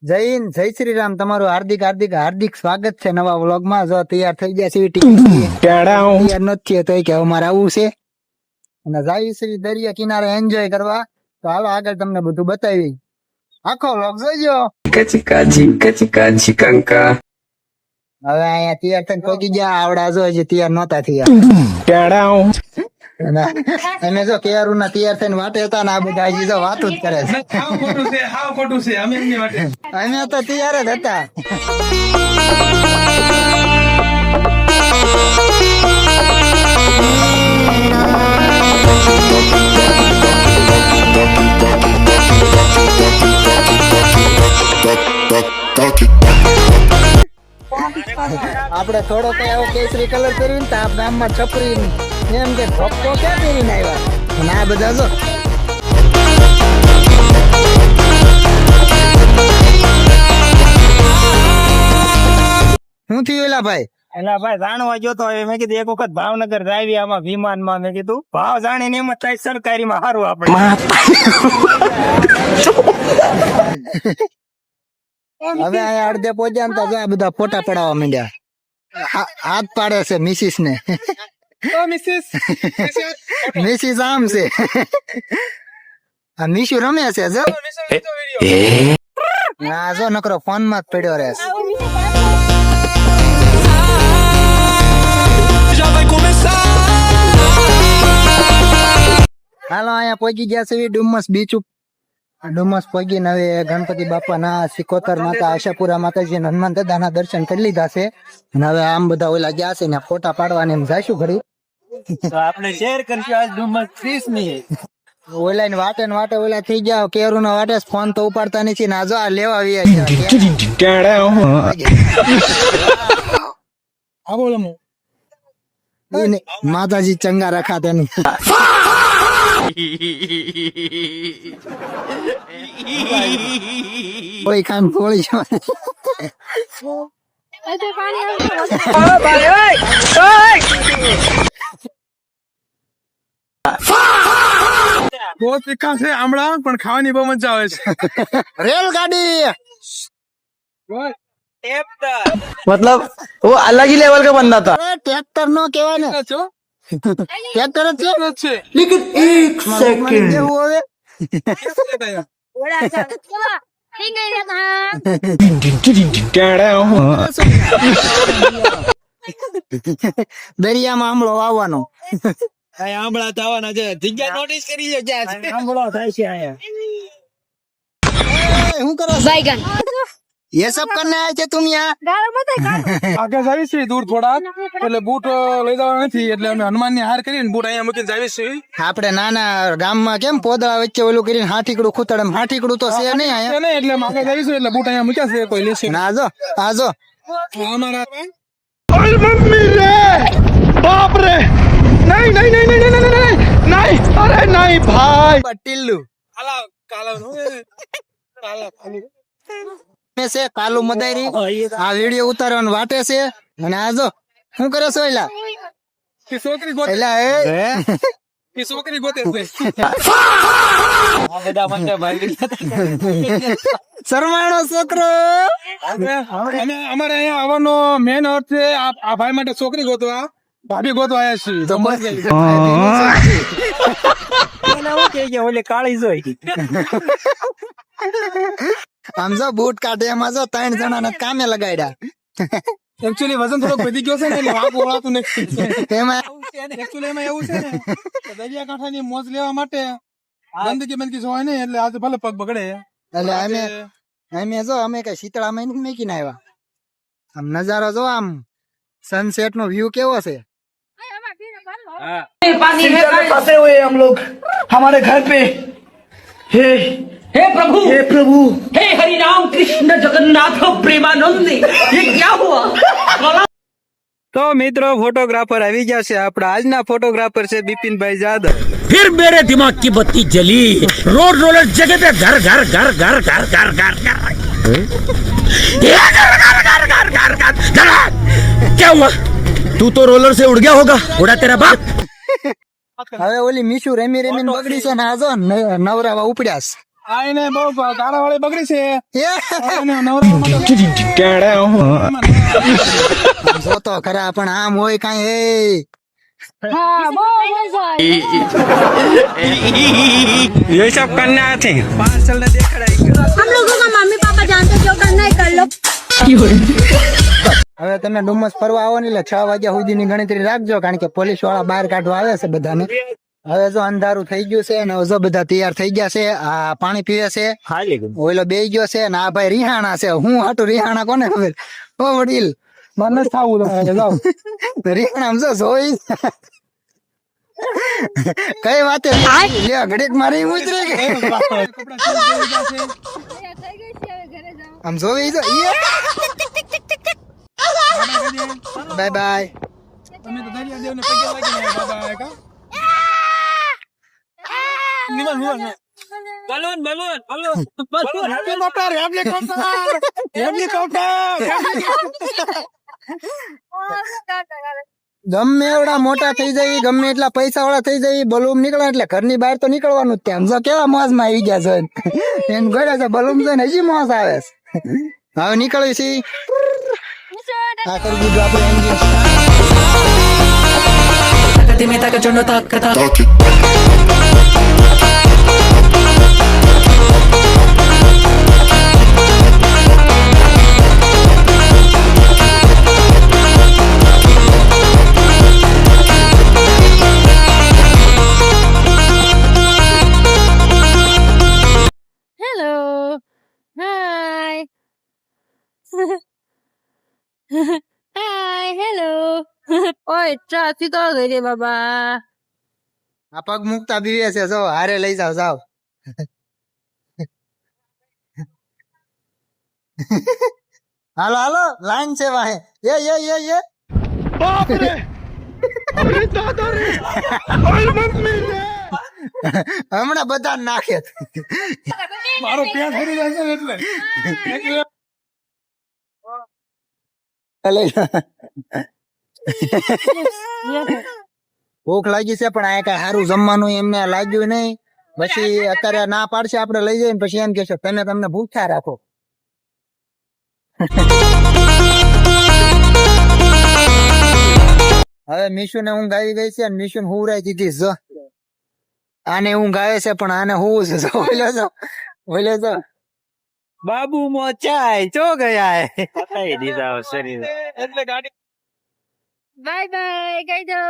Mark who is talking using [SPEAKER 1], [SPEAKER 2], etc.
[SPEAKER 1] જય હિન્દ, જય શ્રી રામ. તમારું હાર્દિક હાર્દિક હાર્દિક સ્વાગત છે નવા વ્લોગમાં. જો તૈયાર થઈ ગયા છે તૈયાર નથી તો કે અમારે આવું છે અને જાય શ્રી દરિયા કિનારે એન્જોય કરવા. તો હાલો આગળ તમને બધું બતાવી. આખો વ્લોગ જોઈજો. હવે અહીંયા તૈયાર થઈને પહોંચી ગયા. આવડા જો હજી તૈયાર નહોતા થયા. અમે જો કેરું ના તૈયાર થઈને વાટે હતા ને આ બધા હજી જો વાતો જ કરે છે. અમે તો તૈયાર જ હતા. આપડે થોડો કઈ આવો કેસરી કલર કર્યું ને આ ગામમાં છપરી એમ કે ભક્તો ક્યાં પહેરીને આવ્યા અને આ બધા જો શું થયું ભાઈ
[SPEAKER 2] જાણવા જોતો મેં કીધું એક વખત ભાવનગર જાવી આમાં વિમાન માં મેં કીધું ભાવ જાણીને એમાં થાય સરકારી માં સારું આપડે.
[SPEAKER 1] હવે અહીંયા અડધે પહોંચ્યા ને તો આ બધા ફોટા પડાવવા માંડ્યા. હાથ પાડે છે મિસિસ ને. મિસિસ આમ છે. આ મિશુ રમે છે જો. હા જો નકરો ફોન માં જ પડ્યો રહે. હાલો અહીંયા પહોંચી ગયા છે ડુમસ બીચ ઉપર. ડુમસ પહોંચીને હવે ગણપતિ બાપાના સિકોતર માતા આશાપુરા માતાજી હનુમાન દાદાના દર્શન કરી લીધા છે અને હવે આમ બધા ઓલા ગયા છે ને ફોટા પાડવાને એમ જઈશું ઘડી.
[SPEAKER 2] તો આપણે શેર કરશું આજ ડુમસ 30 ની.
[SPEAKER 1] ઓલા ને વાટે ઓલા થઈ ગયા. કેરું ના વાટે ફોન તો ઉપાડતા નથી ને આજો આ લેવા આવ્યા. માતાજી ચંગા રખા તેનું. કોઈ ખાન ફોડી
[SPEAKER 3] બહુ તીખા છે આમળા પણ ખાવાની બહુ મજા આવે છે.
[SPEAKER 1] રેલગાડી
[SPEAKER 2] मतलब वो अलग ही लेवल का बंदा था.
[SPEAKER 1] ટ્રેક્ટર નો કેવાય ને. ટ્રેક્ટર જ છે.
[SPEAKER 2] लेकिन एक
[SPEAKER 1] કેવું હવે દરિયામાં આમળો વાવવાનો.
[SPEAKER 2] આંબળા થવાના છે. જગ્યા નોટિસ કરી છે ક્યાં આંબળો થાય છે અહીંયા.
[SPEAKER 1] શું કરો
[SPEAKER 4] बैगन
[SPEAKER 1] ये सब करने आए थे तुम यहाँ?
[SPEAKER 3] આગળ જાવી છે દૂર થોડા એટલે બૂટ લઈ જવા નથી એટલે અમે હનુમાન ની હાર કરીને બૂટ અહીંયા મૂકીને જાવી છે.
[SPEAKER 1] આપડે નાના ગામમાં કેમ પોદળા વચ્ચે ઓલું કરીને હાથીકડું ખૂતડે હાથીકડું તો છે નહીં અહીંયા.
[SPEAKER 3] નહીં એટલે આગળ જાવી છે એટલે બૂટ અહીંયા મૂક્યા છે કોઈ લેશે
[SPEAKER 1] ના આજો આજો
[SPEAKER 3] અમારા મમ્મી રે બાપ રે નહીં નહીં નહીં નહીં નહીં નહીં નહીં અરે નહીં ભાઈ
[SPEAKER 1] ટીલ્લુ
[SPEAKER 3] કાલા કાલા નો કાલા ખાલી
[SPEAKER 1] છે કાલુ મદારી. આ વિડીયો ઉતારવાનો વાટે છે અને આજો શું કરે છો એલા
[SPEAKER 3] કે છોકરી ગોતે
[SPEAKER 1] એલા
[SPEAKER 3] કે છોકરી ગોતે છે.
[SPEAKER 2] આ બધા મને ભાઈ
[SPEAKER 1] શરમાણો છોકરો.
[SPEAKER 3] અમે અમારે અહીંયા આવવાનો મેન અર્થ છે આ ભાઈ માટે છોકરી ગોતવા ભાભી ગોતવા આવ્યા છીએ.
[SPEAKER 1] તો બસ
[SPEAKER 2] ઓલે કાળી જોઈ
[SPEAKER 1] આમ જો બૂટ કાઢે એમાં જો 3 જણાને કામે લગાડ્યા.
[SPEAKER 3] એકચ્યુઅલી વજન થોડોક વધી ગયો છે ને એટલે વાગ ઓળાતું નથી.
[SPEAKER 1] એમાં
[SPEAKER 3] એકચ્યુઅલી એમાં એવું છે ને કે દરિયાકાંઠાની મોજ લેવા માટે ગંદકી બંદકી જોવાય નહીં એટલે આજે ભલે પગ બગડે.
[SPEAKER 1] એટલે અમે જો અમે કઈ શીતળામાં નથી મેકીને આવ્યા. આમ નજારો જો આમ સનસેટ નો વ્યૂ કેવો છે.
[SPEAKER 5] पानी में फंसे हुए हम लोग हमारे घर पे हे प्रभु हे हरि राम कृष्ण जगन्नाथ प्रेमानंद ये क्या हुआ.
[SPEAKER 2] તો મિત્રો ફોટોગ્રાફર આવી ગયા છે. આપડા આજના ફોટોગ્રાફર છે બિપિનભાઈ જાદવ.
[SPEAKER 6] फिर मेरे दिमाग की बत्ती जली. रोड रोलर जगह पे घर घर घर घर घर घर घर घर क्या हुआ. तू तो रोलर से उड़ गया होगा. उड़ा तेरा बाप.
[SPEAKER 1] હવે ઓલી મીશુ રમી રમીને બગડી છે ને આજો નવરાવા ઉપડ્યા છે.
[SPEAKER 3] આઈને બહુ ગાળા વાળી બગડી છે
[SPEAKER 1] એ
[SPEAKER 3] આને નવરા માટે
[SPEAKER 1] જોતો ખરા પણ આમ હોય કાંઈ એ
[SPEAKER 4] हाँ वो मजा
[SPEAKER 2] ये सब करना थे
[SPEAKER 4] हम लोगों का मम्मी पापा जानते जो करना है कर लो
[SPEAKER 1] હવે તમે ડુમસ ફરવા આવો ને એટલે 6 વાગ્યા સુધીની ગણતરી રાખજો કારણ કે પોલીસ વાળા બહાર કાઢવા આવે છે બધાને હવે જો અંધારું થઈ ગયું છે અને જો બધા તૈયાર થઈ ગયા છે આ પાણી પીવે છે ઓઈલો બેહી ગયો છે અને આ ભાઈ રિહાણા છે હું હાટું રિહાણા કોને ખબર ઓ વડીલ
[SPEAKER 3] મને થાવું જાવ
[SPEAKER 1] રિહાણા આમ જો જોઈ કઈ વાતે લે ઘડીક મારી ઉતરે કે આમ જોઈ જો બાય બાય
[SPEAKER 3] તમે તો દરિયા દેવને પગે લાગી બાબા કા નિમન
[SPEAKER 2] बलून बलून बलून
[SPEAKER 3] હેલિકોપ્ટર
[SPEAKER 1] ગમે એવડા મોટા થઈ જાય ગમે એટલા પૈસા વાળા થઈ જાય બલૂમ નીકળે એટલે ઘરની બહાર તો નીકળવાનું જ ત્યાં જો કેવા મોજ માં આવી ગયા છે એમ ગળે છે બલૂમ છે ને હજી મોજ આવે છે હવે નીકળ્યું છે આ કરી દીધું આપણે engine
[SPEAKER 4] hello hi hi hello ओए ट्रैफिक हो गई रे बाबा
[SPEAKER 1] આ પગ મુકતા બીવે છે જો હારે લઈ જાવ જાવ હાલો હાલો લાઈન છે વાહે એ
[SPEAKER 3] બાપ રે અરે દાદા રે ઓય મમ્મી રે
[SPEAKER 1] હમણાં બધા નાખે
[SPEAKER 3] મારો પેટ ફરી જાય છે એટલે
[SPEAKER 1] ભૂખ લાગી છે પણ આ કઈ સારું જમવાનું એમને લાગ્યું નહીં પછી અત્યારે ના પાડશે આપણે લઈ જઈને પછી એમ કહેશે તમે તમને ભૂખ્યા રાખો હવે મીશુ ને ઊંઘ આવી ગઈ છે અને મીશુ ને હુવરાઈ દીધી જો આને ઊંઘ આવે છે પણ આને હું છે ઓલો જો
[SPEAKER 2] बाबू मोचाई चो गया है पता ही नहीं था शरीर
[SPEAKER 3] એટલે ગાડી
[SPEAKER 4] बाय बाय कह दो